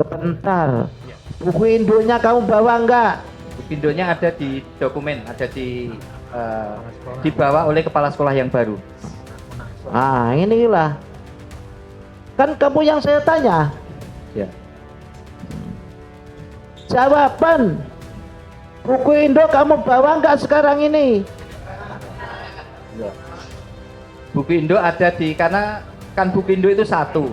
Sebentar. Buku induknya kamu bawa enggak? Buku induknya ada di dokumen, ada dibawa oleh kepala sekolah yang baru. Ah, inilah. Kan kamu yang saya tanya. Ya. Jawaban. Buku induk kamu bawa enggak sekarang ini? Buku induk ada karena kan buku induk itu satu.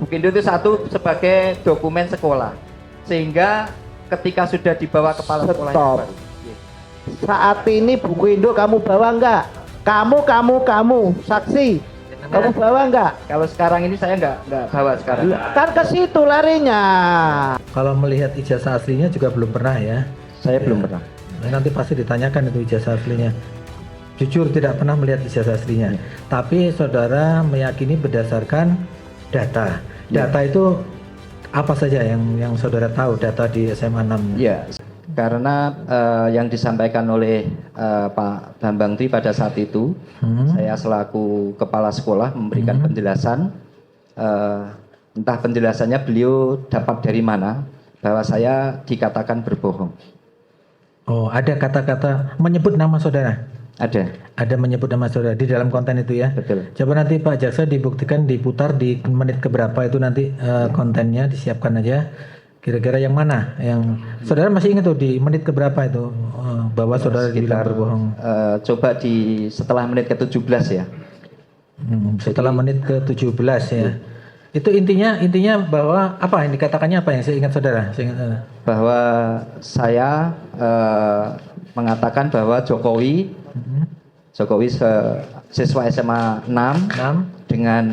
Buku induk itu satu sebagai dokumen sekolah. Sehingga ketika sudah dibawa kepala sekolah yang baru. Saat ini buku induk kamu bawa enggak? Kamu, saksi. Kamu bawa enggak? Kalau sekarang ini saya enggak bawa sekarang. Kan ke situ larinya. Kalau melihat ijazah aslinya juga belum pernah ya? Saya belum pernah. Nah, nanti pasti ditanyakan itu ijazah aslinya. Jujur tidak pernah melihat ijazah aslinya. Tapi saudara meyakini berdasarkan data. Data itu apa saja yang saudara tahu data di SMA 6? Iya, karena yang disampaikan oleh Pak Bambang Tri pada saat itu, saya selaku kepala sekolah memberikan penjelasan, entah penjelasannya beliau dapat dari mana, bahwa saya dikatakan berbohong. Oh, ada kata-kata menyebut nama saudara? Ada menyebut nama saudara di dalam konten itu ya? Betul. Coba nanti Pak Jaksa dibuktikan diputar di menit keberapa itu nanti kontennya disiapkan aja. Kira-kira yang mana? Yang saudara masih ingat tuh di menit keberapa itu bahwa saudara dibilang berbohong? Coba setelah menit ke-17 ya. Setelah menit ke-17 ya. Itu intinya bahwa apa yang dikatakannya apa yang saya ingat saudara? Bahwa saya mengatakan bahwa Jokowi siswa SMA 6 dengan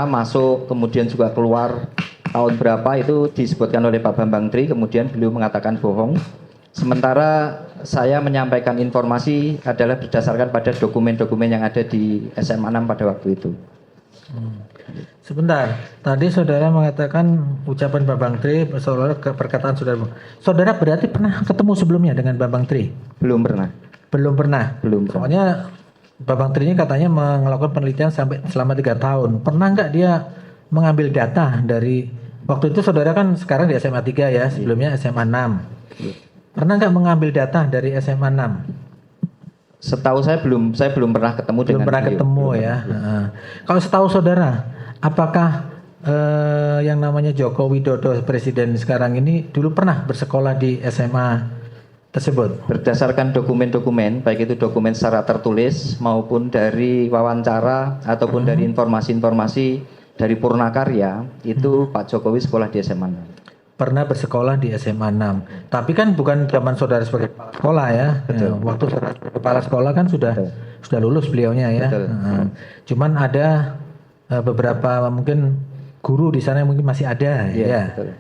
masuk kemudian juga keluar tahun berapa itu disebutkan oleh Pak Bambang Tri, kemudian beliau mengatakan bohong. Sementara saya menyampaikan informasi adalah berdasarkan pada dokumen-dokumen yang ada di SMA 6 pada waktu itu. Sebentar, tadi saudara mengatakan ucapan Bambang Tri, perkataan saudara. Saudara berarti pernah ketemu sebelumnya dengan Bambang Tri? Belum pernah. Soalnya Bambang Tri ini katanya melakukan penelitian selama 3 tahun. Pernah nggak dia mengambil data dari waktu itu saudara kan sekarang di SMA 3 ya, sebelumnya SMA 6. Pernah nggak mengambil data dari SMA 6? Setahu saya belum pernah ketemu dengan belum pernah ketemu ya. Kalau setahu saudara, apakah yang namanya Joko Widodo presiden sekarang ini dulu pernah bersekolah di SMA tersebut? Berdasarkan dokumen-dokumen, baik itu dokumen secara tertulis maupun dari wawancara ataupun dari informasi-informasi dari Purnakarya, itu Pak Jokowi sekolah di SMA 6. Pernah bersekolah di SMA 6. Tapi kan bukan zaman saudara sebagai kepala sekolah ya. Waktu saudara kepala sekolah kan sudah lulus beliaunya ya. Cuman ada beberapa mungkin guru di sana yang mungkin masih ada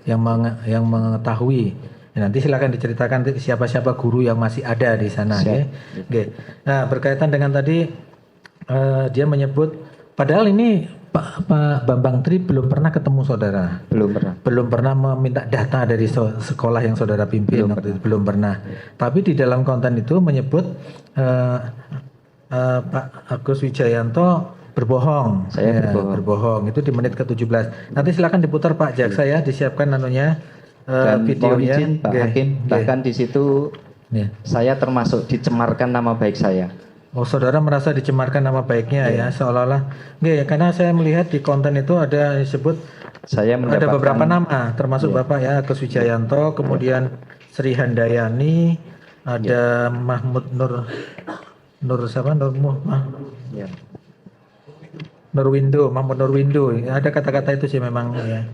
yang mengetahui. Nanti silakan diceritakan siapa-siapa guru yang masih ada di sana. Nah, berkaitan dengan tadi dia menyebut padahal ini Pak Bambang Tri belum pernah ketemu saudara. Belum pernah meminta data dari sekolah yang saudara pimpin. Belum pernah. Tapi di dalam konten itu menyebut Pak Agus Wijayanto berbohong. Saya berbohong. Itu di menit ke-17. Nanti silakan diputar Pak Jaksa ya, disiapkan dan videonya. Izin Pak Hakim, bahkan di situ saya termasuk dicemarkan nama baik saya. Oh, saudara merasa dicemarkan nama baiknya ya, seolah-olah. Karena saya melihat di konten itu ada disebut ada beberapa nama, termasuk Bapak ya, Agus Wijayanto, kemudian Sri Handayani, ada Mahmud Mahmud Nurwindo. Ada kata-kata itu sih memang ya.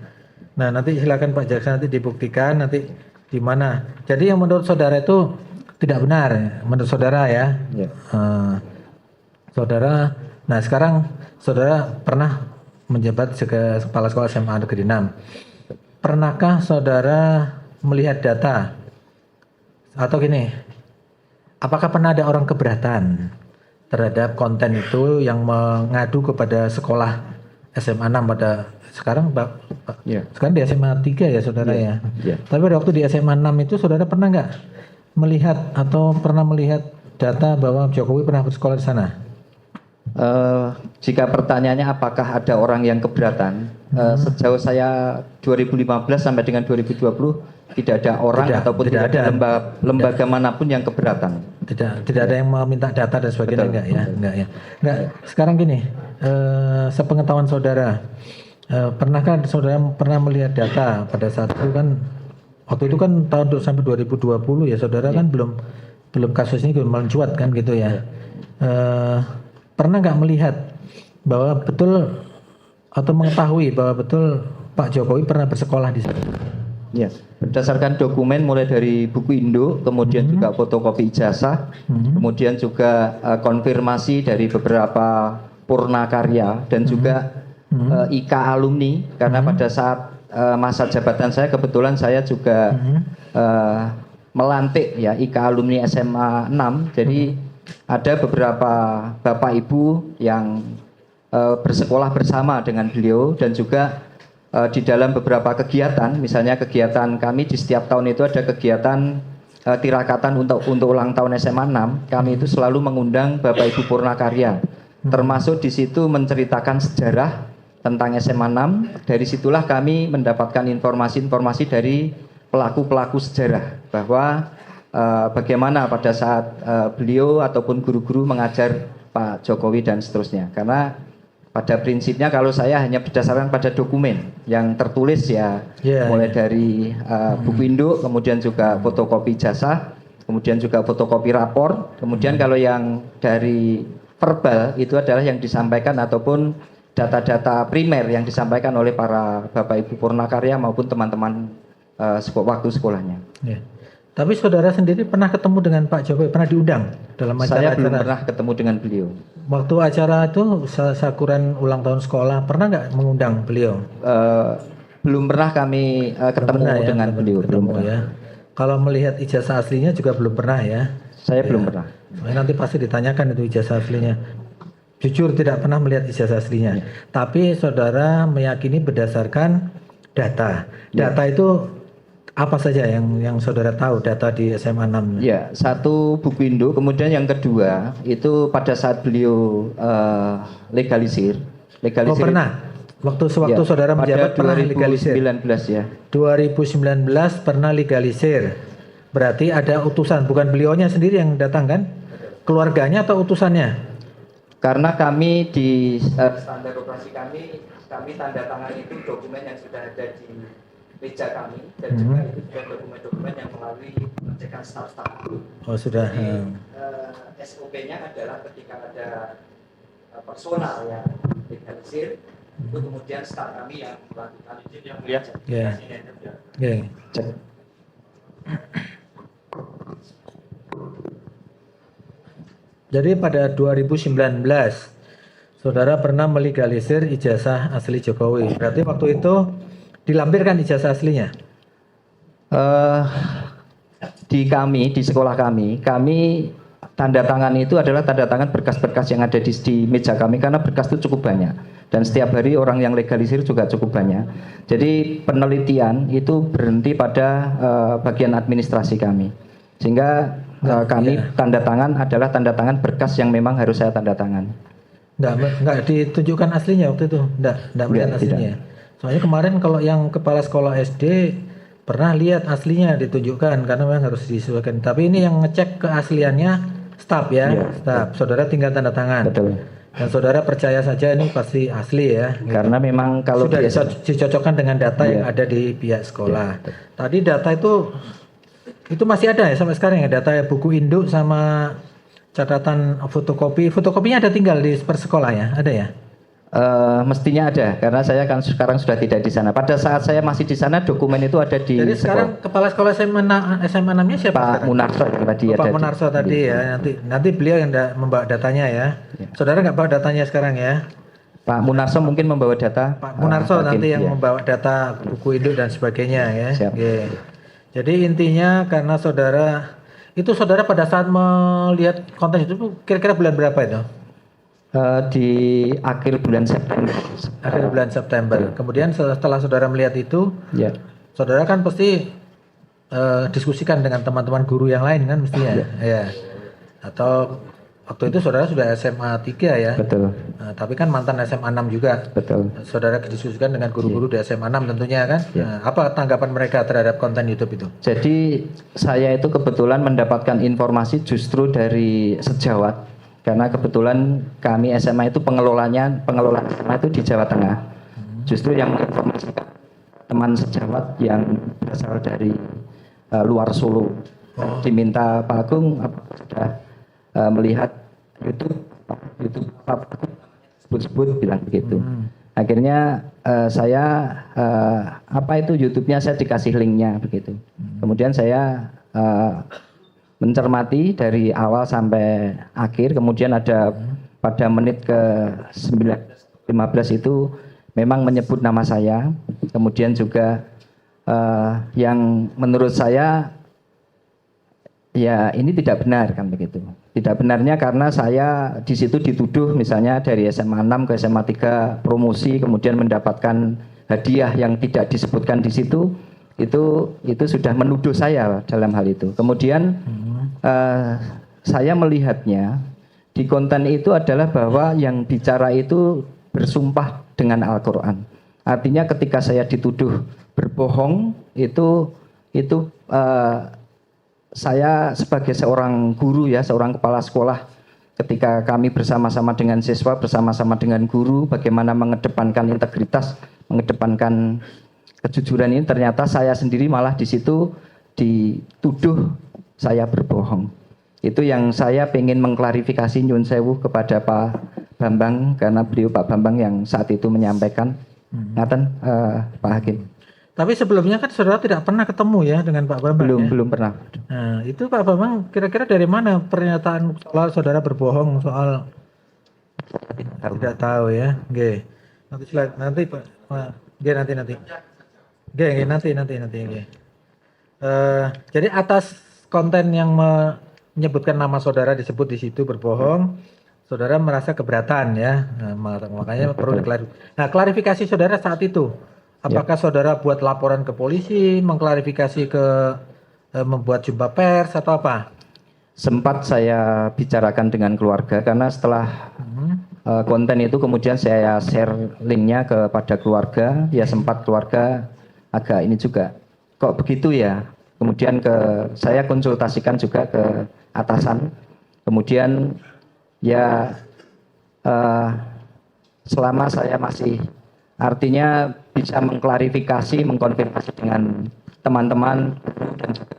Nah, nanti silakan Pak Jaksa nanti dibuktikan nanti di mana. Jadi yang menurut saudara itu tidak benar, menurut saudara ya. Saudara, nah sekarang saudara pernah menjabat sebagai kepala sekolah SMA Negeri 6. Pernahkah saudara melihat data atau gini? Apakah pernah ada orang keberatan terhadap konten itu yang mengadu kepada sekolah SMA 6 pada sekarang sekarang di SMA 3 ya saudara ya. Tapi pada waktu di SMA 6 itu saudara pernah nggak melihat atau pernah melihat data bahwa Jokowi pernah bersekolah di sana? Jika pertanyaannya apakah ada orang yang keberatan, Sejauh saya 2015 sampai dengan 2020 tidak ada orang ataupun tidak ada lembaga manapun yang keberatan. Tidak ada yang meminta data dan sebagainya. Betul, enggak ya. Enggak. Sekarang gini, sepengetahuan saudara, pernahkah saudara pernah melihat data pada saat itu kan, waktu itu kan tahun sampai 2020 ya, saudara kan belum kasus ini belum mencuat kan gitu ya. Pernah nggak melihat bahwa betul atau mengetahui bahwa betul Pak Jokowi pernah bersekolah di sana? Ya, berdasarkan dokumen mulai dari buku induk, kemudian juga fotokopi ijazah, kemudian juga konfirmasi dari beberapa purnakarya dan juga IK alumni, karena pada saat masa jabatan saya kebetulan saya juga melantik ya IK alumni SMA 6, jadi ada beberapa bapak ibu yang bersekolah bersama dengan beliau dan juga di dalam beberapa kegiatan, misalnya kegiatan kami di setiap tahun itu ada kegiatan tirakatan untuk ulang tahun SMA 6, kami itu selalu mengundang Bapak Ibu Purnakarya, termasuk di situ menceritakan sejarah tentang SMA 6. Dari situlah kami mendapatkan informasi-informasi dari pelaku-pelaku sejarah bahwa bagaimana pada saat beliau ataupun guru-guru mengajar Pak Jokowi dan seterusnya. Karena pada prinsipnya kalau saya hanya berdasarkan pada dokumen yang tertulis ya, mulai dari buku induk, kemudian juga fotokopi ijazah, kemudian juga fotokopi rapor, kemudian kalau yang dari verbal itu adalah yang disampaikan ataupun data-data primer yang disampaikan oleh para Bapak Ibu Purnakarya maupun teman-teman waktu sekolahnya. Ya. Tapi saudara sendiri pernah ketemu dengan Pak Jokowi, pernah diundang dalam acara? Saya belum pernah ketemu dengan beliau. Waktu acara itu sakuran ulang tahun sekolah, pernah nggak mengundang beliau? Belum pernah kami ketemu dengan beliau. Belum pernah. Ya. Kalau melihat ijazah aslinya juga belum pernah ya? Saya belum pernah. Nanti pasti ditanyakan itu ijazah aslinya. Jujur tidak pernah melihat ijazah aslinya. Tapi saudara meyakini berdasarkan data. Data itu apa saja yang saudara tahu data di SMA 6? Ya, satu buku induk, kemudian yang kedua itu pada saat beliau legalisir. Oh pernah? Waktu saudara menjabat pernah legalisir? 2019 ya. 2019 pernah legalisir. Berarti ada utusan, bukan beliaunya sendiri yang datang kan? Keluarganya atau utusannya? Karena kami di standar operasi kami tanda tangan itu dokumen yang sudah ada di meja kami dan juga itu juga dokumen-dokumen yang melalui pengecekan staf-staf. Oh sudah. SOP-nya adalah ketika ada personal yang legalisir, itu kemudian staf kami yang melakukan yang melihat. Jadi pada 2019 saudara pernah melegalisir ijazah asli Jokowi. Berarti waktu itu dilampirkan ijazah aslinya? Di sekolah kami tanda tangan itu adalah tanda tangan berkas-berkas yang ada di meja kami, karena berkas itu cukup banyak dan setiap hari orang yang legalisir juga cukup banyak. Jadi penelitian itu berhenti pada bagian administrasi kami, sehingga kami tanda tangan adalah tanda tangan berkas yang memang harus saya tanda tangan. Enggak ditunjukkan aslinya waktu itu? Enggak melihat aslinya? Tidak. Soalnya kemarin kalau yang kepala sekolah SD pernah lihat aslinya ditunjukkan karena memang harus disesuaikan. Tapi ini yang ngecek keasliannya staf ya, staf. Saudara tinggal tanda tangan. Betul. Dan saudara percaya saja ini pasti asli ya. Karena memang kalau sudah dicocokkan dengan data yang ada di pihak sekolah. Tadi data itu masih ada ya sampai sekarang ya, data buku induk sama catatan fotokopi. Fotokopinya ada tinggal di persekolah ya, ada ya? Mestinya ada, karena saya kan sekarang sudah tidak di sana. Pada saat saya masih di sana, dokumen itu ada di. Jadi sekarang kepala sekolah SMA 6-nya siapa? Pak Munarso yang tadi ada. Pak Munarso tadi ya. Nanti beliau yang membawa datanya ya. Saudara nggak bawa datanya sekarang ya? Pak Munarso mungkin membawa data. Pak Munarso nanti yang membawa data buku induk dan sebagainya ya. Siap. Jadi intinya karena saudara pada saat melihat konten itu kira-kira bulan berapa itu? Di akhir bulan September. Akhir bulan September. Kemudian setelah saudara melihat itu, saudara kan pasti diskusikan dengan teman-teman guru yang lain kan mestinya, ya. Atau waktu itu saudara sudah SMA 3 ya. Betul. Nah, tapi kan mantan SMA 6 juga. Betul. Saudara didiskusikan dengan guru-guru di SMA 6 tentunya kan. Nah, apa tanggapan mereka terhadap konten YouTube itu? Jadi saya itu kebetulan mendapatkan informasi justru dari sejawat, karena kebetulan kami SMA itu pengelolaan SMA itu di Jawa Tengah. Justru yang menginformasikan teman sejawat yang berasal dari luar Solo. Diminta Pak Agung apakah sudah melihat YouTube Pak Agung sebut-sebut bilang begitu. Akhirnya saya apa itu YouTube-nya, saya dikasih linknya begitu. Kemudian saya mencermati dari awal sampai akhir. Kemudian ada pada menit ke 15 itu memang menyebut nama saya. Kemudian juga yang menurut saya ya ini tidak benar kan begitu. Tidak benarnya karena saya di situ dituduh misalnya dari SMA 6 ke SMA 3 promosi, kemudian mendapatkan hadiah yang tidak disebutkan di situ, itu sudah menuduh saya dalam hal itu. Kemudian saya melihatnya di konten itu adalah bahwa yang bicara itu bersumpah dengan Al-Quran. Artinya ketika saya dituduh berbohong itu saya sebagai seorang guru ya, seorang kepala sekolah, ketika kami bersama-sama dengan siswa, bersama-sama dengan guru, bagaimana mengedepankan integritas, mengedepankan kejujuran ini, ternyata saya sendiri malah di situ dituduh saya berbohong. Itu yang saya ingin mengklarifikasi nyun sewu kepada Pak Bambang, karena beliau Pak Bambang yang saat itu menyampaikan. Ngaten Pak Hakim. Tapi sebelumnya kan saudara tidak pernah ketemu ya dengan Pak Bambang. Belum pernah. Nah, itu Pak Bambang kira-kira dari mana pernyataan soal saudara berbohong soal tidak tahu ya. Oke. Nanti Pak. Oke, nanti. Oke, nanti. Jadi atas konten yang menyebutkan nama saudara disebut di situ berbohong, saudara merasa keberatan ya. Nah, makanya perlu diklarifikasi. Nah, klarifikasi saudara saat itu, apakah saudara buat laporan ke polisi, mengklarifikasi ke membuat jumpa pers atau apa? Sempat saya bicarakan dengan keluarga, karena setelah konten itu kemudian saya share linknya kepada keluarga, ya sempat keluarga agak ini juga, kok begitu ya. Kemudian saya konsultasikan juga ke atasan, kemudian ya selama saya masih artinya bisa mengklarifikasi, mengkonfirmasi dengan teman-teman dan juga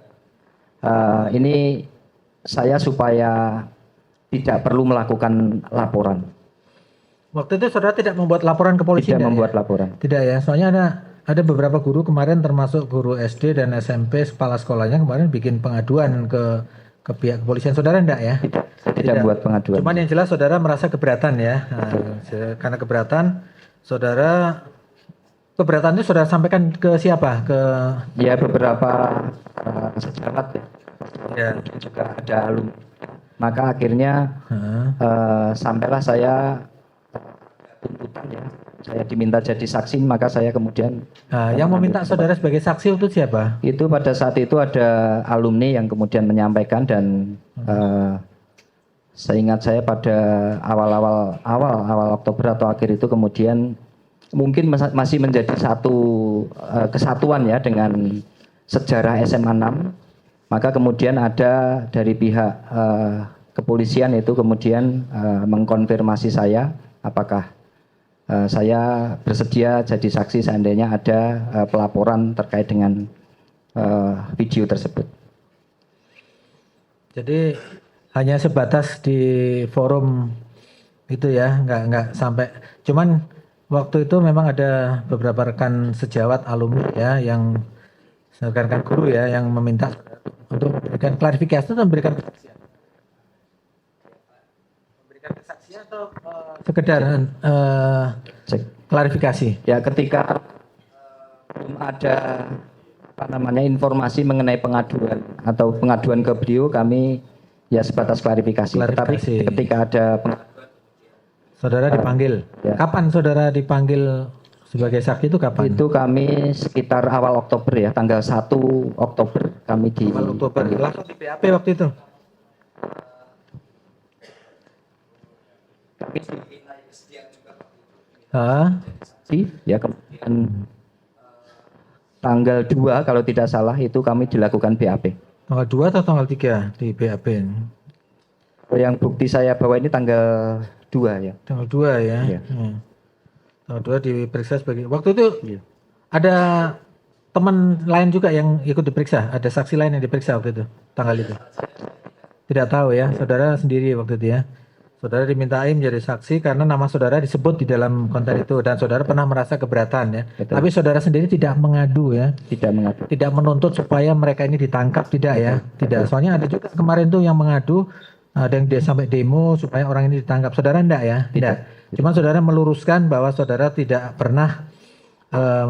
ini saya supaya tidak perlu melakukan laporan. Waktu itu saudara tidak membuat laporan ke polisi? Tidak membuat laporan. Tidak ya, soalnya ada beberapa guru kemarin termasuk guru SD dan SMP kepala sekolahnya kemarin bikin pengaduan ke pihak kepolisian. Saudara enggak ya? Tidak buat pengaduan. Cuman yang jelas saudara merasa keberatan ya. Nah, karena keberatan itu saudara sampaikan ke siapa? Ya beberapa sejawat ya. Juga ada alumni. Maka akhirnya sampailah saya tuntutan ya. Saya diminta jadi saksi, maka saya kemudian. Yang meminta saudara sebagai saksi itu siapa? Itu pada saat itu ada alumni yang kemudian menyampaikan dan seingat saya pada awal Oktober atau akhir itu kemudian mungkin masih menjadi satu kesatuan ya dengan sejarah SMA 6. Maka kemudian ada dari pihak kepolisian itu kemudian mengkonfirmasi saya apakah saya bersedia jadi saksi seandainya ada pelaporan terkait dengan video tersebut. Jadi hanya sebatas di forum itu ya, nggak sampai. Cuman waktu itu memang ada beberapa rekan sejawat alumni ya yang rekan guru ya yang meminta untuk memberikan klarifikasi atau memberikan kesaksian. Memberikan kesaksian atau sekedar klarifikasi. Ya ketika belum ada informasi mengenai pengaduan atau pengaduan ke beliau, kami ya sebatas klarifikasi. Tetapi ketika ada saudara dipanggil. Ya. Kapan saudara dipanggil sebagai saksi itu kapan? Itu kami sekitar awal Oktober ya, tanggal 1 Oktober kami di awal Oktober. Langsung di BAP waktu itu. Ya kemudian tanggal 2 kalau tidak salah itu kami dilakukan BAP. Tanggal 2 atau tanggal 3 di BAP? Yang bukti saya bawa ini tanggal 2 ya. Tanggal 2 ya. Iya. Tanggal 2 diperiksa sebagai waktu itu Iya. ada teman lain juga yang ikut diperiksa, ada saksi lain yang diperiksa waktu itu, tanggal itu. Tidak tahu ya, saudara sendiri waktu itu ya. Saudara dimintai menjadi saksi karena nama saudara disebut di dalam konten itu dan saudara pernah merasa keberatan ya. Betul. Tapi saudara sendiri tidak mengadu ya. Tidak mengadu. Tidak menuntut supaya mereka ini ditangkap, tidak ya. Tidak. Soalnya ada juga kemarin tuh yang mengadu, ada yang dia sampai demo supaya orang ini ditangkap. Saudara enggak ya? Tidak. Cuma saudara meluruskan bahwa saudara tidak pernah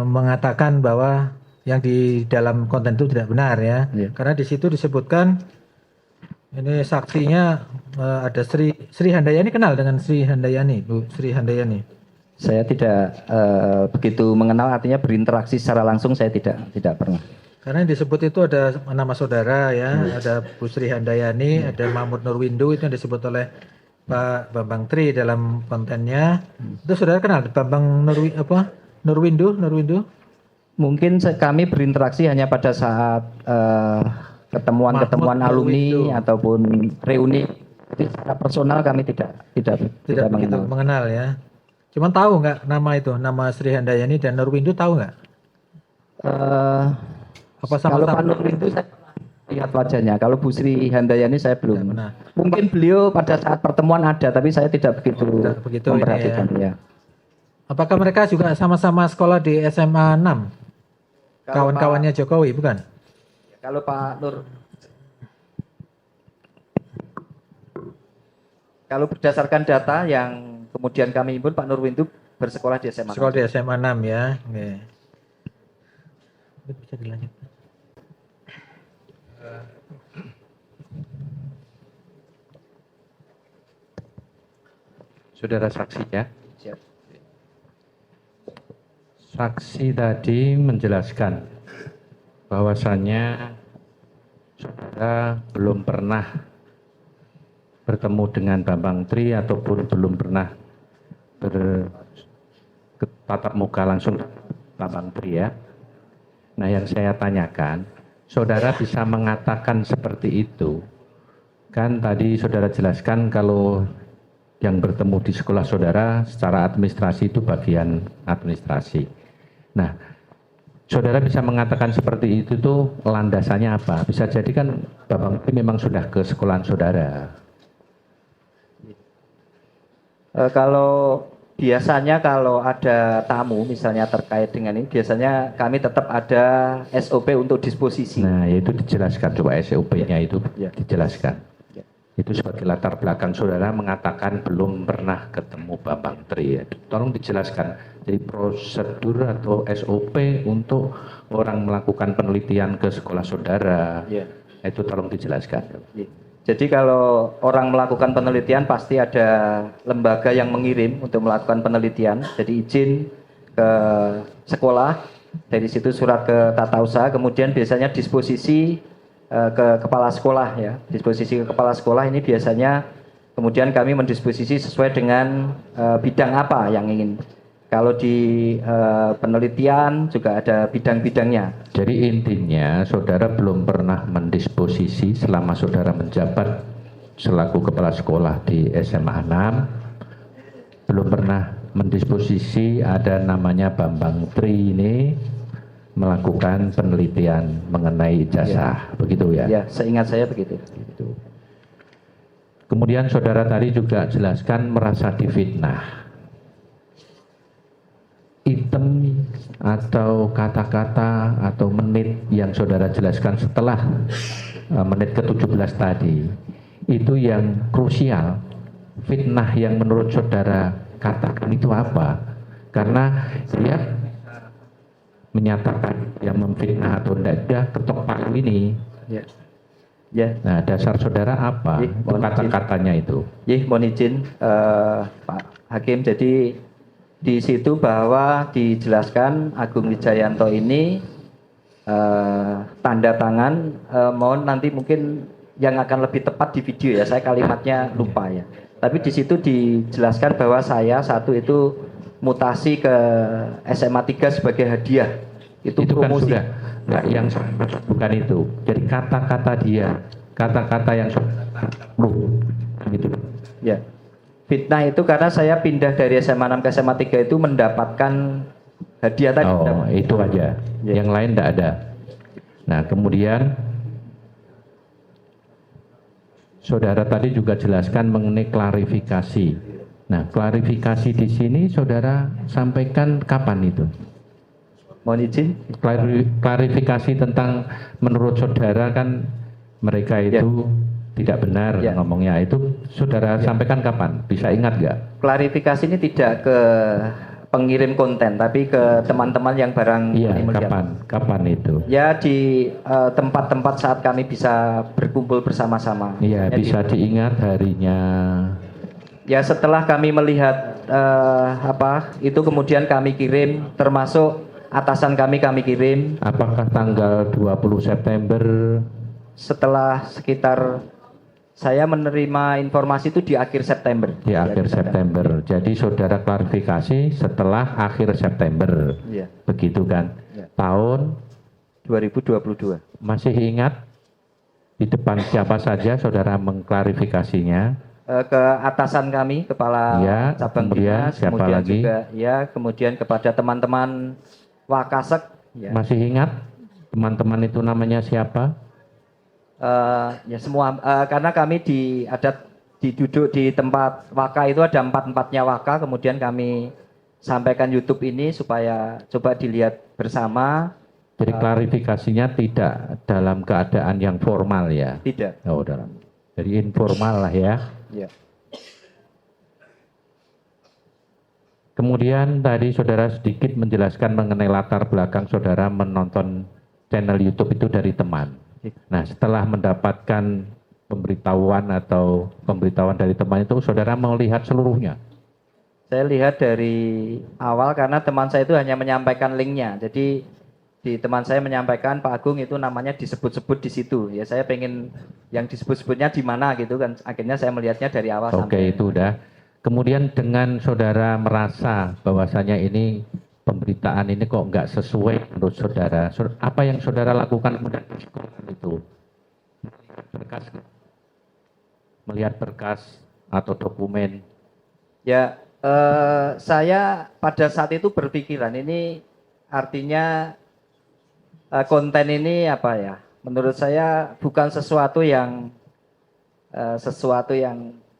mengatakan bahwa yang di dalam konten itu tidak benar ya. Iya. Karena di situ disebutkan ini saksinya ada Sri Handayani, kenal dengan Sri Handayani, Bu Sri Handayani. Saya tidak begitu mengenal, artinya berinteraksi secara langsung saya tidak pernah. Karena yang disebut itu ada nama saudara ya, ada Bu Sri Handayani, ada Mahmud Nurwindu itu yang disebut oleh Pak Bambang Tri dalam kontennya. Itu saudara kenal Bambang Nurwindu? Mungkin kami berinteraksi hanya pada saat ketemuan-ketemuan Mahmud alumni Nurwindu. ataupun reuni. Jadi secara personal kami tidak Tidak begitu mengenal ya. Cuman tahu nggak nama itu, nama Sri Handayani dan Nurwindu tahu nggak? Apa Kalau Pak sama-sama? Nurwindu saya pernah lihat wajahnya. Kalau Bu Sri Handayani saya belum. pernah. Mungkin beliau pada saat pertemuan ada, tapi saya tidak begitu, Tidak begitu ini memperhatikan. Ya. Apakah mereka juga sama-sama sekolah di SMA 6? Kalau Kawan-kawannya Jokowi, bukan? Kalau Pak Nur, kalau berdasarkan data yang kemudian kami himpun, Pak Nurwindu bersekolah di SMA. Sekolah di SMA 6 ya. Oke. Bisa dilanjutkan. Saudara saksi ya. Siap. Saksi tadi menjelaskan bahwasannya saudara belum pernah bertemu dengan Bambang Tri ataupun belum pernah bertatap muka langsung dengan Bambang Tri ya. Nah yang saya tanyakan, saudara bisa mengatakan seperti itu, kan tadi saudara jelaskan kalau yang bertemu di sekolah saudara secara administrasi itu bagian administrasi. Nah, saudara bisa mengatakan seperti itu tuh landasannya apa? Bisa jadi kan Bambang Tri memang sudah ke sekolahan saudara. Kalau biasanya kalau ada tamu misalnya terkait dengan ini, biasanya kami tetap ada SOP untuk disposisi. Nah, itu dijelaskan, coba SOP-nya itu Ya. dijelaskan. Ya. Itu sebagai latar belakang saudara mengatakan belum pernah ketemu Bambang Tri. Ya. Tolong dijelaskan, jadi prosedur atau SOP untuk orang melakukan penelitian ke sekolah saudara. Ya. Itu tolong dijelaskan. Ya. Jadi kalau orang melakukan penelitian pasti ada lembaga yang mengirim untuk melakukan penelitian. Jadi izin ke sekolah, dari situ surat ke tata usaha, kemudian biasanya disposisi ke kepala sekolah ya. Disposisi ke kepala sekolah ini biasanya kemudian kami mendisposisi sesuai dengan bidang apa yang ingin. Kalau di penelitian juga ada bidang-bidangnya. Jadi intinya saudara belum pernah mendisposisi selama saudara menjabat selaku kepala sekolah di SMA 6, belum pernah mendisposisi ada namanya Bambang Tri ini melakukan penelitian mengenai ijazah, begitu ya? Ya, seingat saya begitu. Kemudian saudara tadi juga jelaskan merasa difitnah. Item atau kata-kata atau menit yang saudara jelaskan setelah menit ke-17 tadi, itu yang krusial. Fitnah yang menurut saudara katakan itu apa? Karena dia menyatakan yang memfitnah atau tidak, dia ketok palu ini. Ya. Ya. Nah, dasar saudara apa kata-katanya itu? Mohon izin Pak Hakim, jadi di situ bahwa dijelaskan Agung Wijayanto ini tanda tangan, mohon nanti mungkin yang akan lebih tepat di video ya, saya kalimatnya lupa ya. Tapi di situ dijelaskan bahwa saya satu itu mutasi ke SMA 3 sebagai hadiah. Itu kan promosi. sudah. Nah, yang bukan itu. Jadi kata-kata dia, kata-kata yang gitu. Ya. Fitnah itu karena saya pindah dari SMA 6 ke SMA 3 itu mendapatkan hadiah tadi. Oh, itu aja. Ya. Yang lain tidak ada. Nah, kemudian saudara tadi juga jelaskan mengenai klarifikasi. Nah, klarifikasi di sini saudara sampaikan kapan itu? Mohon izin. Klarifikasi tentang menurut saudara kan mereka itu tidak benar ngomongnya. Itu saudara sampaikan kapan? Bisa ingat nggak? Klarifikasi ini tidak ke pengirim konten, tapi ke teman-teman yang barang melihat. Kapan itu? Ya di tempat-tempat saat kami bisa berkumpul bersama-sama. Iya, bisa diingat harinya. Ya setelah kami melihat itu kemudian kami kirim, termasuk atasan kami kirim. Apakah tanggal 20 September? Setelah sekitar saya menerima informasi itu di akhir September. Di akhir September. Jadi saudara klarifikasi setelah akhir September. Iya. Begitu kan? Ya. Tahun 2022. Masih ingat di depan siapa saja saudara mengklarifikasinya? Ke atasan kami, kepala cabang kemudian dinas, siapa kemudian lagi? juga kemudian kepada teman-teman Wakasek. Ya. Masih ingat teman-teman itu namanya siapa? Semua karena kami duduk di tempat Waka itu ada 4-4-nya Waka, kemudian kami sampaikan YouTube ini supaya coba dilihat bersama. Jadi klarifikasinya tidak dalam keadaan yang formal ya? Tidak. Oh, jadi informal lah ya. Ya. Kemudian tadi saudara sedikit menjelaskan mengenai latar belakang saudara menonton channel YouTube itu dari teman. Nah, setelah mendapatkan pemberitahuan dari teman itu, saudara mau lihat seluruhnya? Saya lihat dari awal karena teman saya itu hanya menyampaikan linknya. Jadi di teman saya menyampaikan Pak Agung itu namanya disebut-sebut di situ. Ya saya pengen yang disebut-sebutnya di mana gitu kan. Akhirnya saya melihatnya dari awal sampai. Oke, itu udah. Kemudian dengan saudara merasa bahwasanya ini pemberitaan ini kok nggak sesuai menurut saudara, apa yang saudara lakukan kemudian itu? Melihat berkas atau dokumen? Ya, saya pada saat itu berpikiran ini artinya konten ini apa ya? Menurut saya bukan sesuatu yang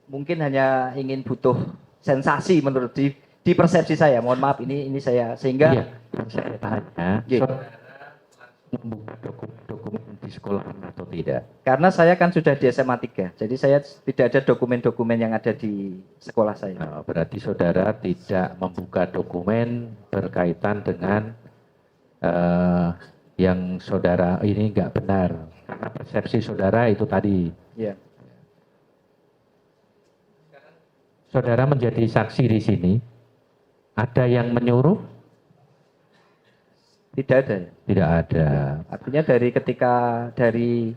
mungkin hanya ingin butuh sensasi menurut di persepsi saya, mohon maaf ini saya sehingga saya tanya, membuka dokumen di sekolah atau tidak? Karena saya kan sudah di SMA 3, jadi saya tidak ada dokumen-dokumen yang ada di sekolah saya. Nah, berarti saudara tidak membuka dokumen berkaitan dengan yang saudara ini nggak benar. Karena persepsi saudara itu tadi. Ya. Saudara menjadi saksi di sini. Ada yang menyuruh? Tidak ada. Tidak ada. Artinya dari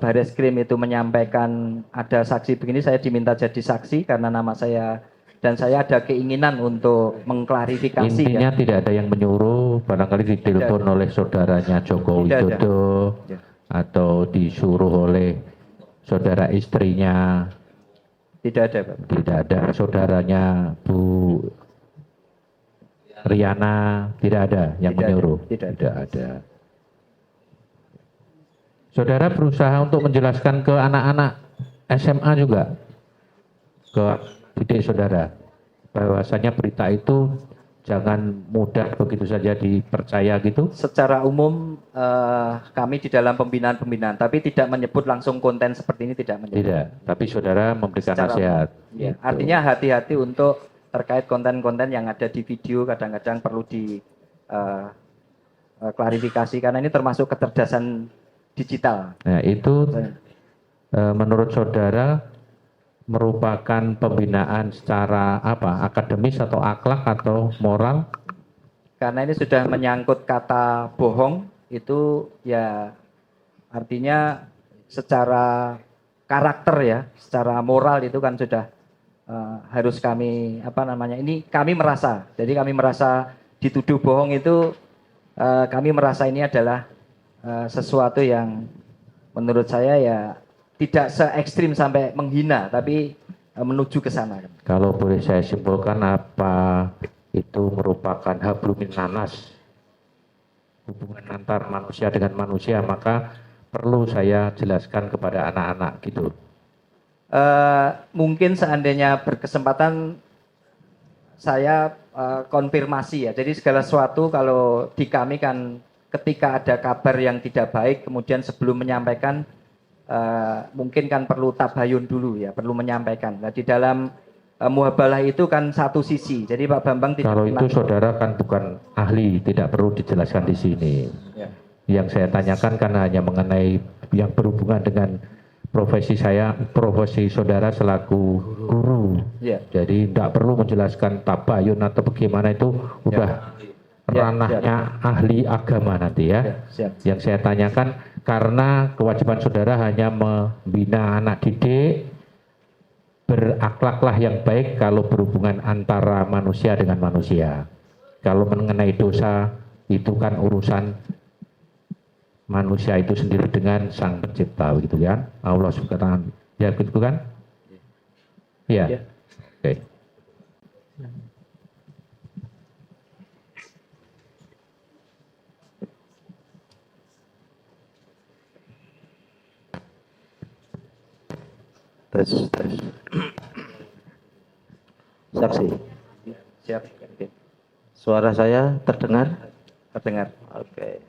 Bareskrim itu menyampaikan ada saksi begini, saya diminta jadi saksi karena nama saya dan saya ada keinginan untuk mengklarifikasi. Intinya tidak ada yang menyuruh, barangkali ditelepon oleh saudaranya Joko Widodo atau disuruh oleh saudara istrinya. Tidak ada, Pak. Tidak ada. Saudaranya Bu Riana, tidak ada yang menyuruh. Tidak ada. Saudara berusaha untuk menjelaskan ke anak-anak SMA juga, ke didik saudara, bahwasanya berita itu jangan mudah begitu saja dipercaya gitu. Secara umum kami di dalam pembinaan, tapi tidak menyebut langsung konten seperti ini, tidak menyebut. Tidak, tapi saudara memberikan nasihat. Ya, gitu. artinya hati-hati untuk terkait konten-konten yang ada di video, kadang-kadang perlu di klarifikasi karena ini termasuk kecerdasan digital. Nah, itu menurut saudara merupakan pembinaan secara apa? Akademis atau akhlak atau moral? Karena ini sudah menyangkut kata bohong, itu ya artinya secara karakter ya, secara moral itu kan sudah harus kami ini kami merasa. Jadi kami merasa dituduh bohong itu kami merasa ini adalah sesuatu yang menurut saya ya tidak se ekstrim sampai menghina, tapi menuju ke sana. Kalau boleh saya simpulkan, apa itu merupakan hablum minanas, hubungan antar manusia dengan manusia, maka perlu saya jelaskan kepada anak-anak gitu. Mungkin seandainya berkesempatan saya konfirmasi ya. Jadi segala sesuatu kalau di kami kan ketika ada kabar yang tidak baik, kemudian sebelum menyampaikan mungkin kan perlu tabayun dulu ya, perlu menyampaikan. Nah di dalam muhabalah itu kan satu sisi. Jadi Pak Bambang tidak kalau itu saudara kan bukan ahli, tidak perlu dijelaskan di sini. Ya. Yang saya tanyakan kan hanya mengenai yang berhubungan dengan profesi saya, profesi saudara selaku guru. Ya. Jadi tidak perlu menjelaskan tabayun atau bagaimana, itu udah ranahnya ahli agama nanti ya. Yang saya tanyakan karena kewajiban saudara hanya membina anak didik, berakhlaklah yang baik kalau berhubungan antara manusia dengan manusia. Kalau mengenai dosa itu kan urusan manusia itu sendiri dengan Sang Pencipta, begitu kan? Allah Subhanahu wa ta'ala. Ya, begitu kan? Ya. Ya. Oke. Tes. Saksi. Siap. Suara saya terdengar? Terdengar. Oke.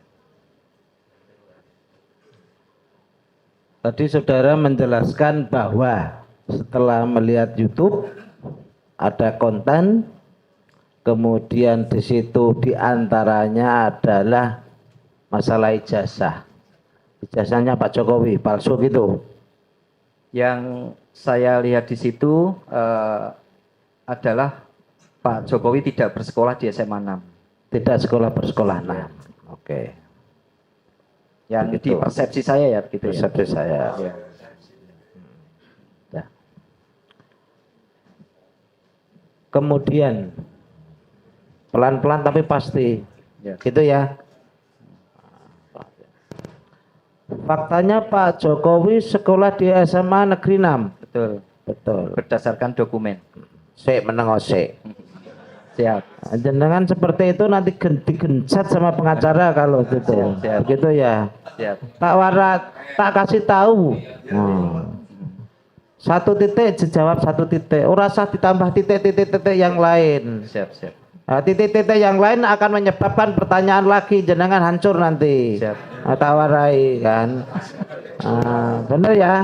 Tadi saudara menjelaskan bahwa setelah melihat YouTube ada konten, kemudian di situ diantaranya adalah masalah ijazah. Ijazahnya Pak Jokowi palsu gitu. Yang saya lihat di situ adalah Pak Jokowi tidak bersekolah di SMA 6. Tidak bersekolah 6. Oke. Yang begitu. Di persepsi saya ya begitu. Persepsi ya. Saya. Ya. Ya. Kemudian pelan-pelan tapi pasti. Ya. Gitu ya. Faktanya Pak Jokowi sekolah di SMA Negeri 6. Betul. Betul. Berdasarkan dokumen. Sik meneng sik. Siap. Jenengan seperti itu nanti digencet sama pengacara kalau gitu. Siap. Begitu ya. Siap. Pak Warat tak kasih tahu. Satu titik dijawab satu titik. Ora usah ditambah titik-titik yang lain. Siap, siap. Nah, titik-titik yang lain akan menyebabkan pertanyaan lagi, jenengan hancur nanti. Siap. Tak warai kan. Bener ya.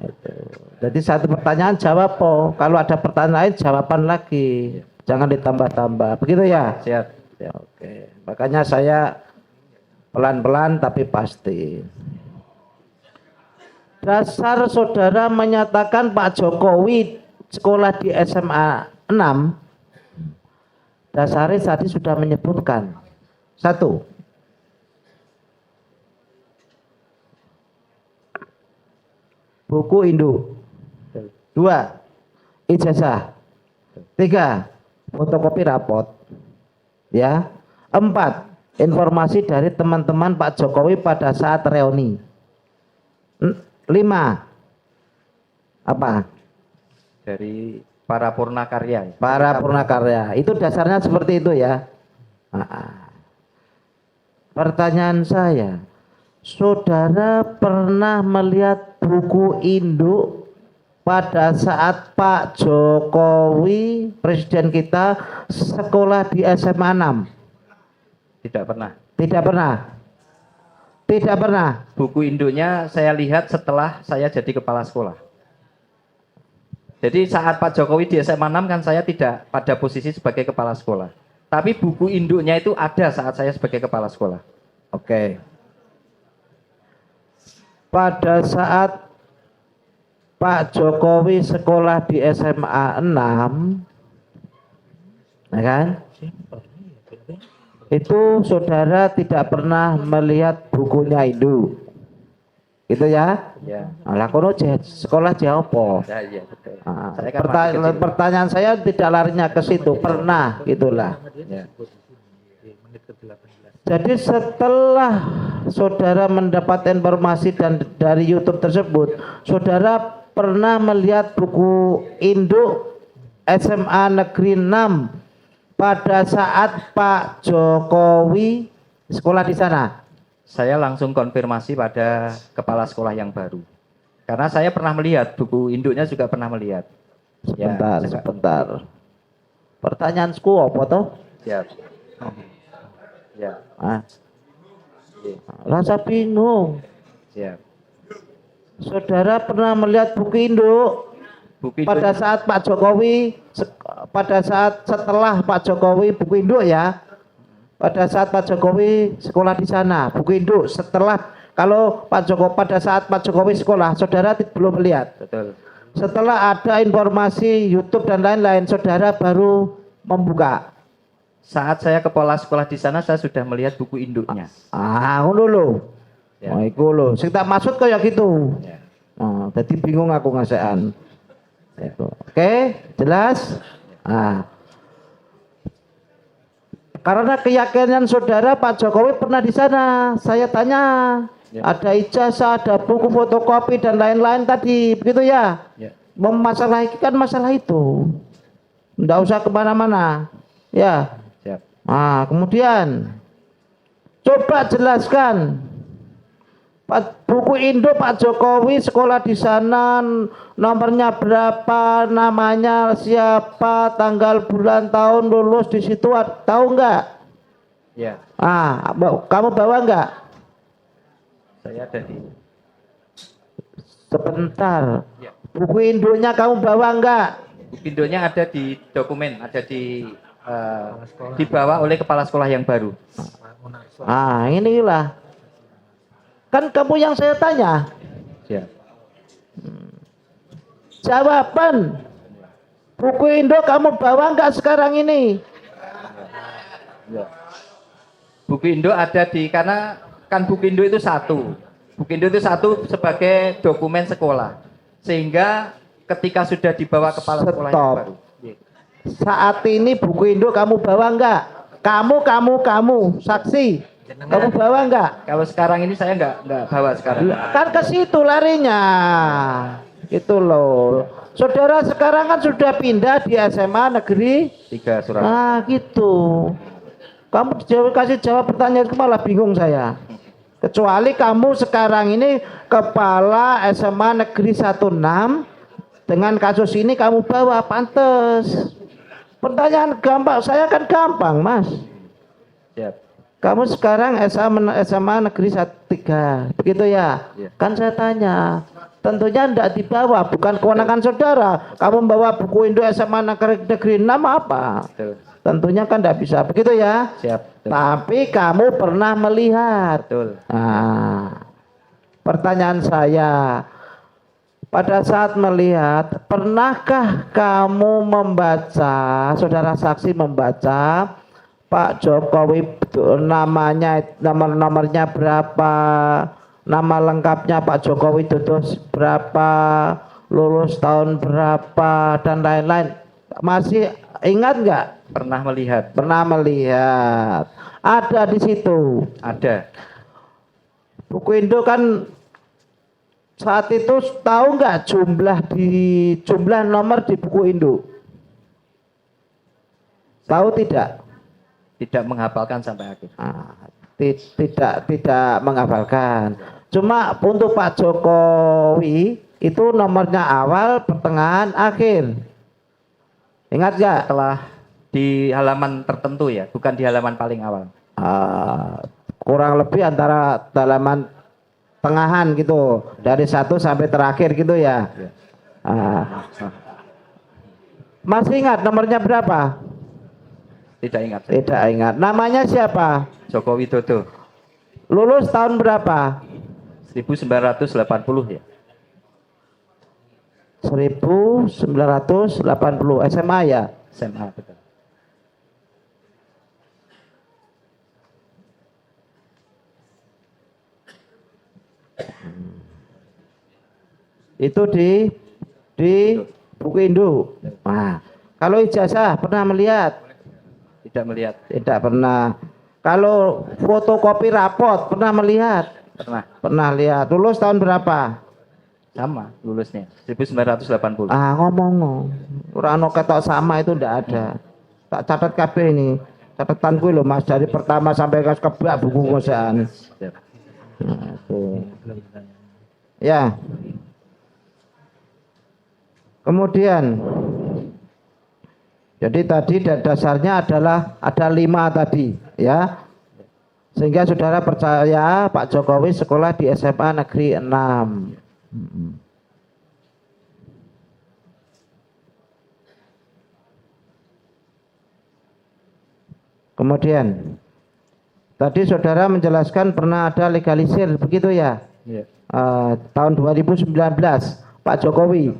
Itu. Jadi satu pertanyaan jawab po. Kalau ada pertanyaan lain jawaban lagi. Jangan ditambah-tambah. Begitu ya. Siap. Ya, oke. Makanya saya pelan-pelan tapi pasti. Dasar saudara menyatakan Pak Jokowi sekolah di SMA 6. Dasarnya tadi sudah menyebutkan. 1. Buku induk. 2. Ijazah. 3. Fotokopi rapot. Ya. 4. Informasi dari teman-teman Pak Jokowi pada saat reuni. 5. Apa? Dari para purnakarya. Para purnakarya. Itu dasarnya seperti itu ya. Pertanyaan saya, saudara pernah melihat buku induk pada saat Pak Jokowi, presiden kita, sekolah di SMA 6? Tidak pernah. Tidak pernah. Tidak pernah. Buku induknya saya lihat setelah saya jadi kepala sekolah. Jadi saat Pak Jokowi di SMA 6 kan saya tidak pada posisi sebagai kepala sekolah. Tapi buku induknya itu ada saat saya sebagai kepala sekolah. Oke. Pada saat Pak Jokowi sekolah di SMA 6, ya kan? Itu saudara tidak pernah melihat bukunya induk. Gitu ya. Ya. Lah kono sekolah apa? Ya, iya betul. Ah, Saya kan masih kecil. pertanyaan saya tidak larinya ke situ, pernah gitulah. Ya. Jadi setelah saudara mendapat informasi dari YouTube tersebut, saudara pernah melihat buku induk SMA Negeri 6 pada saat Pak Jokowi sekolah di sana? Saya langsung konfirmasi pada kepala sekolah yang baru. Karena saya pernah melihat, buku induknya juga pernah melihat. Sebentar, Ya, sebentar. Pertanyaanku apa toh? siap. Ya, Ah. Rasa bingung. siap. Saudara pernah melihat buku induk Buku pada induk, saat Pak Jokowi, pada saat setelah Pak Jokowi buku induk ya, pada saat Pak Jokowi sekolah di sana, buku induk setelah, kalau Pak Jokowi pada saat Pak Jokowi sekolah, saudara belum melihat. betul. Setelah ada informasi YouTube dan lain-lain, saudara baru membuka. Saat saya kepala sekolah di sana, saya sudah melihat buku induknya. Ngono lho. Ya. Oh, iku lho, sing tak maksud kaya gitu. Ya. Jadi bingung aku ngasekan. Oke, jelas? Karena keyakinan saudara Pak Jokowi pernah di sana. Saya tanya, Ya. ada ijazah, ada buku fotokopi dan lain-lain tadi, begitu ya? Ya. Masalah ini kan masalah itu. Nggak usah kemana-mana. Ya. Siap. Kemudian coba jelaskan buku induk Pak Jokowi sekolah di sana, nomornya berapa, namanya siapa, tanggal bulan tahun lulus di situ, tahu nggak? Ya. Kamu bawa nggak? Saya ada di. Sebentar. Ya. Buku induknya kamu bawa nggak? Buku induknya ada di dokumen, ada dibawa oleh kepala sekolah yang baru. Inilah. Kan kamu yang saya tanya. Siap. Jawaban. Buku induk kamu bawa nggak sekarang ini? Ya. Buku induk ada karena kan buku induk itu satu. Buku induk itu satu sebagai dokumen sekolah. Sehingga ketika sudah dibawa kepala sekolah yang baru. Saat ini buku induk kamu bawa nggak? Kamu, saksi. Kamu bawa nggak? Kalau sekarang ini saya nggak bawa sekarang. Kan ke situ larinya. Itu loh. Saudara sekarang kan sudah pindah di SMA Negeri 3 Surabaya. gitu. Kamu kasih jawab pertanyaan malah bingung saya. Kecuali kamu sekarang ini kepala SMA Negeri 16, dengan kasus ini kamu bawa, pantes. Pertanyaan gampang, saya kan gampang, Mas. Siap. Kamu sekarang SMA Negeri 3, begitu ya? Ya. Kan saya tanya, tentunya tidak dibawa, bukan kewenangan saudara. Kamu membawa buku induk SMA Negeri 6 apa? Betul. Tentunya kan tidak bisa, begitu ya? Siap. Betul. Tapi kamu pernah melihat. Betul. Pertanyaan saya, pada saat melihat, pernahkah kamu membaca, saudara saksi membaca Pak Jokowi namanya, nomornya berapa, nama lengkapnya Pak Jokowi Dodo berapa, lulus tahun berapa dan lain-lain? Masih ingat nggak? Pernah melihat. Pernah melihat. Ada di situ. Ada. Buku induk kan saat itu tahu nggak jumlah nomor di buku induk? Tahu tidak? Tidak menghafalkan sampai akhir. Tidak menghafalkan. Cuma untuk Pak Jokowi itu nomornya awal, pertengahan, akhir. Ingat nggak? Setelah di halaman tertentu ya, bukan di halaman paling awal. Kurang lebih antara halaman tengahan gitu, dari 1 sampai terakhir gitu ya. Masih ingat nomornya berapa? Tidak ingat. Tidak ingat. Namanya siapa? Joko Widodo. Lulus tahun berapa? 1980 ya. 1980 SMA ya. SMA betul. Itu di buku induk. Nah, kalau ijazah pernah melihat? Tidak melihat. Tidak pernah. Kalau fotokopi rapot pernah melihat? Pernah. Pernah lihat. Lulus tahun berapa? Sama lulusnya 1980. Ngomong. Ora ono ketok sama itu ndak ada. Tak catat kabeh ini. Catatan gue loh Mas dari pertama sampai ke kebak buku kosaan. Nah, tuh. Ya. Kemudian jadi tadi dasarnya adalah ada 5 tadi ya. Sehingga saudara percaya Pak Jokowi sekolah di SMA Negeri 6. Kemudian tadi saudara menjelaskan pernah ada legalisir begitu ya? Iya. Tahun 2019 Pak Jokowi.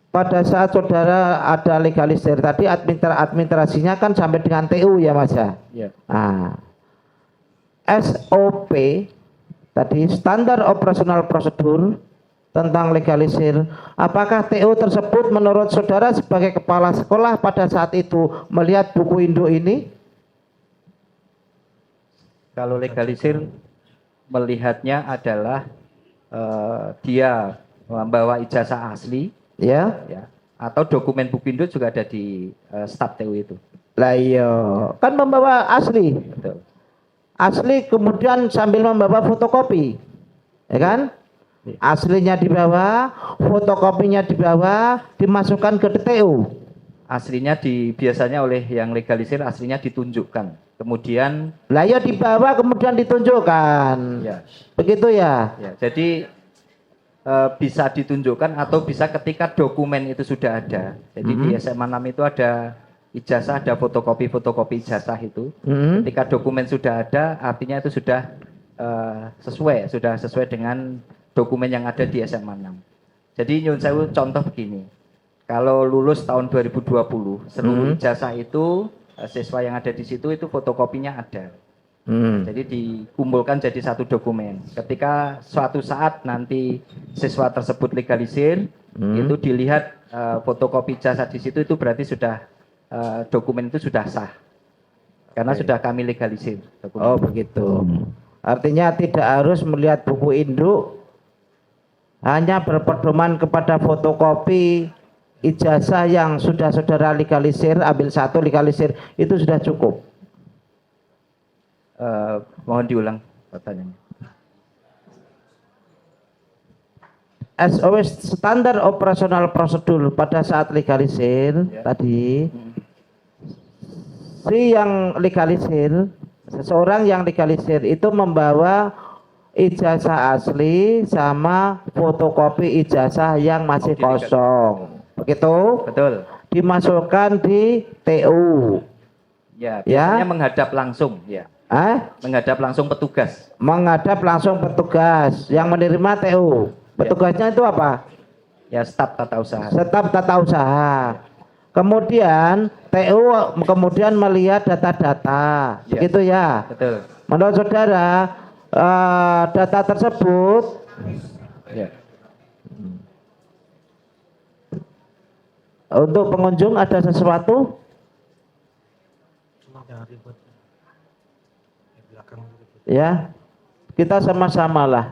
Pada saat saudara ada legalisir tadi administrasinya kan sampai dengan TU ya Mas ya? Iya. SOP tadi standar operasional prosedur tentang legalisir, apakah TU tersebut menurut saudara sebagai kepala sekolah pada saat itu melihat buku induk ini? Kalau legalisir melihatnya adalah dia membawa ijazah asli, Ya. atau dokumen buku induk juga ada di staf TU itu. Lah iya, kan membawa asli. Betul. Asli kemudian sambil membawa fotokopi. Ya kan? Aslinya dibawa, fotokopinya dibawa, dimasukkan ke TU. Aslinya biasanya oleh yang legalisir aslinya ditunjukkan. Kemudian Lah ya dibawa kemudian ditunjukkan. ya, Begitu ya? jadi bisa ditunjukkan atau bisa ketika dokumen itu sudah ada. Jadi di SMA 6 itu ada ijazah, ada fotokopi ijazah itu. Ketika dokumen sudah ada, artinya itu sudah sesuai dengan dokumen yang ada di SMA 6. Jadi nyun sewu contoh begini. Kalau lulus tahun 2020, seluruh ijazah itu siswa yang ada di situ itu fotokopinya ada. Jadi dikumpulkan jadi satu dokumen. Ketika suatu saat nanti siswa tersebut legalisir, itu dilihat fotokopi ijazah di situ itu berarti sudah dokumen itu sudah sah. Karena sudah kami legalisir dokumen. Oh begitu. Artinya tidak harus melihat buku induk, hanya berpedoman kepada fotokopi ijazah yang sudah saudara legalisir, ambil satu legalisir, itu sudah cukup. Mohon diulang pertanyaannya. SOS standar operasional prosedur pada saat legalisir tadi, si yang legalisir, seseorang yang legalisir itu membawa ijazah asli sama fotokopi ijazah yang masih kosong, begitu? Betul. Dimasukkan di TU. Ya, biasanya menghadap langsung, ya. Menghadap langsung petugas. Menghadap langsung petugas yang menerima TU. Petugasnya itu apa? Ya, staf tata usaha. Staf tata usaha. Kemudian TU kemudian melihat data-data, begitu ya? Betul. Menurut saudara data tersebut untuk pengunjung ada sesuatu? Ya, kita sama-sama lah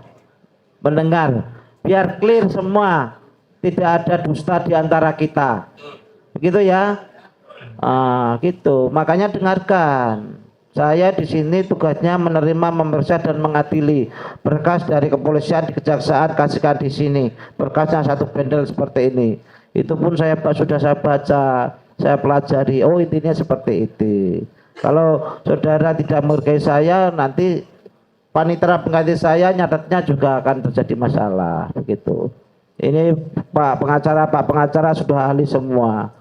mendengar, biar clear semua, tidak ada dusta di antara kita, begitu ya? Gitu. Makanya dengarkan. Saya di sini tugasnya menerima, memeriksa dan mengadili. Berkas dari kepolisian, di kejaksaan kasihkan di sini. Berkasnya satu bendel seperti ini. Itu pun sudah saya baca, saya pelajari. Oh intinya seperti itu. Kalau saudara tidak menghargai saya, nanti panitera pengganti saya nyatetnya juga akan terjadi masalah, begitu. Ini Pak pengacara sudah ahli semua.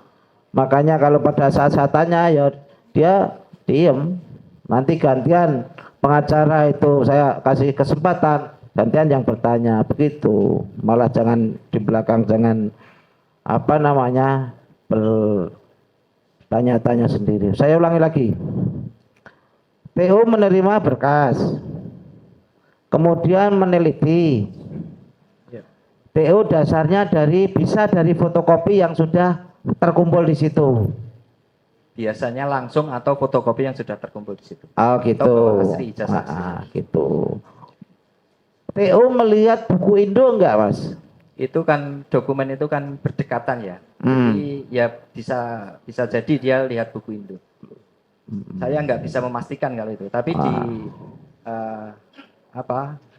Makanya kalau pada saat saya tanya, ya dia diem. Nanti gantian pengacara itu saya kasih kesempatan, gantian yang bertanya, begitu. Malah jangan di belakang, jangan bertanya-tanya sendiri. Saya ulangi lagi. TU menerima berkas. kemudian meneliti. TO dasarnya bisa dari fotokopi yang sudah terkumpul di situ. Biasanya langsung atau fotokopi yang sudah terkumpul di situ. Oh gitu. Atau asli, ijazah asli. Gitu. TO melihat buku Indo enggak, Mas? Itu kan dokumen itu kan berdekatan ya. Jadi ya bisa jadi dia lihat buku Indo. Saya nggak bisa memastikan kalau itu. Tapi di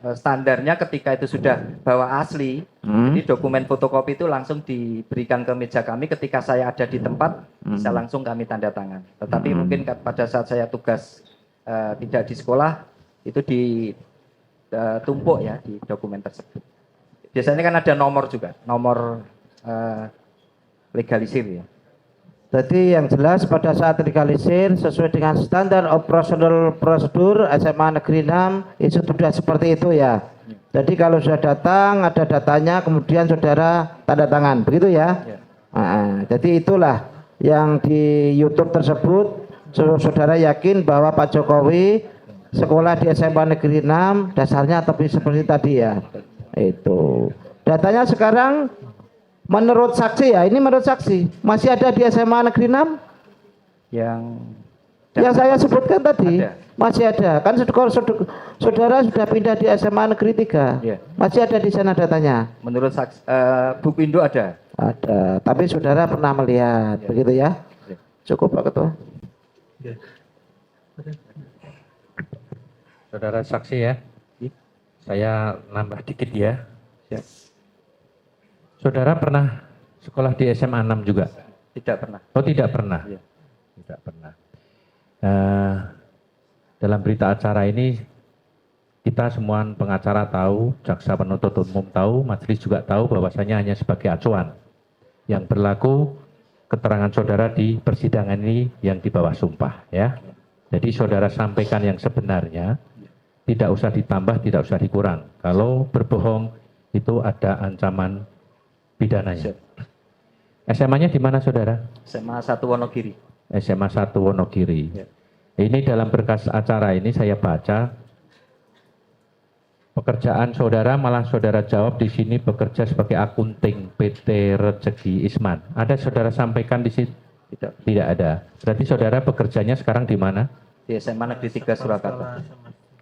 standarnya ketika itu sudah bawa asli, jadi dokumen fotokopi itu langsung diberikan ke meja kami. Ketika saya ada di tempat bisa langsung kami tanda tangan. Tetapi mungkin pada saat saya tugas tidak di sekolah itu ditumpuk ya di dokumen tersebut. Biasanya kan ada nomor juga, nomor legalisir ya. Jadi yang jelas pada saat legalisir sesuai dengan standar operasional prosedur SMA Negeri 6 itu sudah seperti itu ya. Jadi kalau sudah datang ada datanya kemudian saudara tanda tangan, begitu ya. Jadi itulah yang di YouTube tersebut saudara yakin bahwa Pak Jokowi sekolah di SMA Negeri 6 dasarnya tapi seperti tadi ya. Itu datanya sekarang menurut saksi ya, ini menurut saksi masih ada di SMA Negeri 6 yang saya sebutkan tadi ada. Masih ada kan saudara sudah pindah di SMA Negeri 3 ya. Masih ada di sana datanya menurut saksi, buku Indo ada tapi saudara pernah melihat ya. Begitu ya ya. Cukup Pak Ketua ya. Saudara saksi ya, saya nambah dikit ya. Saudara pernah sekolah di SMA 6 juga? Tidak pernah. Oh tidak pernah? Ya. Tidak pernah. Dalam berita acara ini kita semua pengacara tahu, jaksa penuntut umum tahu, majelis juga tahu bahwasanya hanya sebagai acuan yang berlaku keterangan saudara di persidangan ini yang di bawah sumpah ya. Jadi saudara sampaikan yang sebenarnya, tidak usah ditambah, tidak usah dikurang. Kalau berbohong itu ada ancaman pidananya. SMA-nya di mana saudara? SMA 1 Wonogiri. SMA 1 Wonogiri. Ya. Ini dalam berkas acara ini saya baca pekerjaan saudara, malah saudara jawab di sini bekerja sebagai akunting PT Rezeki Isman. Ada saudara sampaikan di situ? Tidak ada. Berarti saudara bekerjanya sekarang di mana? Di SMA Negeri 3 Surakarta.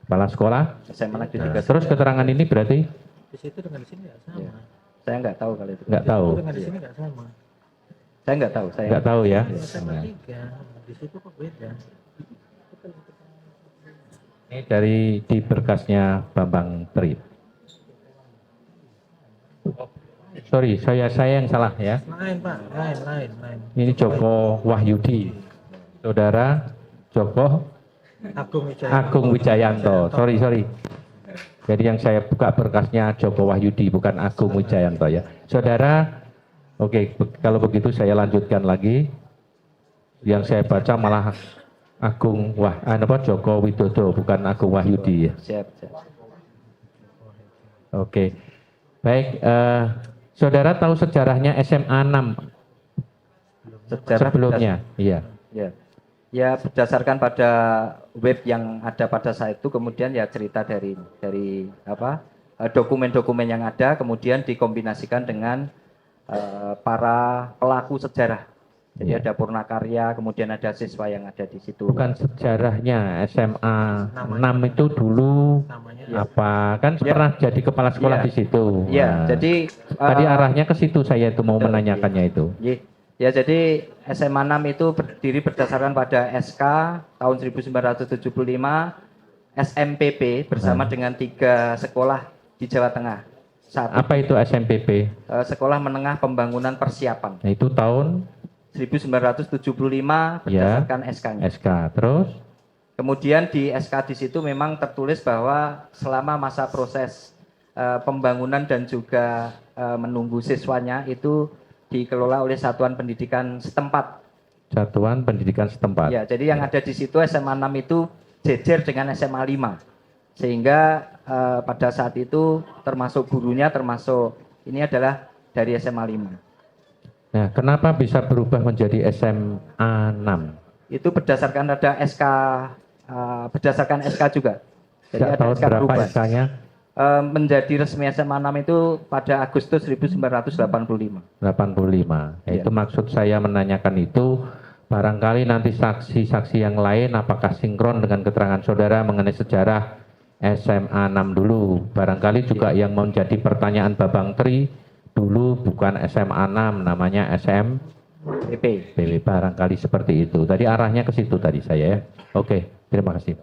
Kepala sekolah? SMA Negeri 3. Terus keterangan ini berarti? Di situ dengan di sini nggak sama. Ya. Saya nggak tahu kalau itu. Nggak tahu. Dengan di sini nggak sama. Saya nggak tahu. Saya nggak tahu ya. SMA 3 di situ kok beda. Ini dari di berkasnya Bambang Tri. Sorry, saya yang salah ya. Lain Pak, lain. Ini Joko Wahyudi. Saudara Joko Agung Wijayanto. Sorry. Jadi yang saya buka berkasnya Joko Wahyudi bukan Agung Wijayanto ya. Saudara, oke, kalau begitu saya lanjutkan lagi. Yang saya baca malah Joko Widodo bukan Agung Wahyudi ya. Siap. Oke. Baik, saudara tahu sejarahnya SMA 6 sebelumnya? Iya. Ya berdasarkan pada web yang ada pada saat itu, kemudian ya cerita dari dokumen-dokumen yang ada, kemudian dikombinasikan dengan para pelaku sejarah. Jadi ada Purnakarya, kemudian ada siswa yang ada di situ. Bukan sejarahnya SMA 6 itu dulu apa? Kan pernah jadi kepala sekolah di situ. Iya, jadi tadi arahnya ke situ saya itu mau menanyakannya itu. Ya, jadi SMA 6 itu berdiri berdasarkan pada SK tahun 1975 SMPP bersama dengan 3 sekolah di Jawa Tengah. Apa itu SMPP? Sekolah Menengah Pembangunan Persiapan. Nah, itu tahun 1975 berdasarkan SK-nya. SK, terus? Kemudian di SK di situ memang tertulis bahwa selama masa proses pembangunan dan juga menunggu siswanya itu dikelola oleh satuan pendidikan setempat. Satuan pendidikan setempat. Ya, jadi yang ada di situ SMA 6 itu jejer dengan SMA 5. Sehingga pada saat itu termasuk gurunya termasuk ini adalah dari SMA 5. Nah, kenapa bisa berubah menjadi SMA 6? Itu berdasarkan ada SK, berdasarkan SK juga. Jadi ada tahun SK berapa SK-nya? menjadi resmi SMA 6 itu pada Agustus 1985. 85. Itu maksud saya menanyakan itu, barangkali nanti saksi-saksi yang lain apakah sinkron dengan keterangan saudara mengenai sejarah SMA 6 dulu. Barangkali juga yang menjadi pertanyaan Babang Tri dulu bukan SMA 6, namanya SMP. Barangkali seperti itu. Tadi arahnya ke situ tadi saya ya. Oke, terima kasih.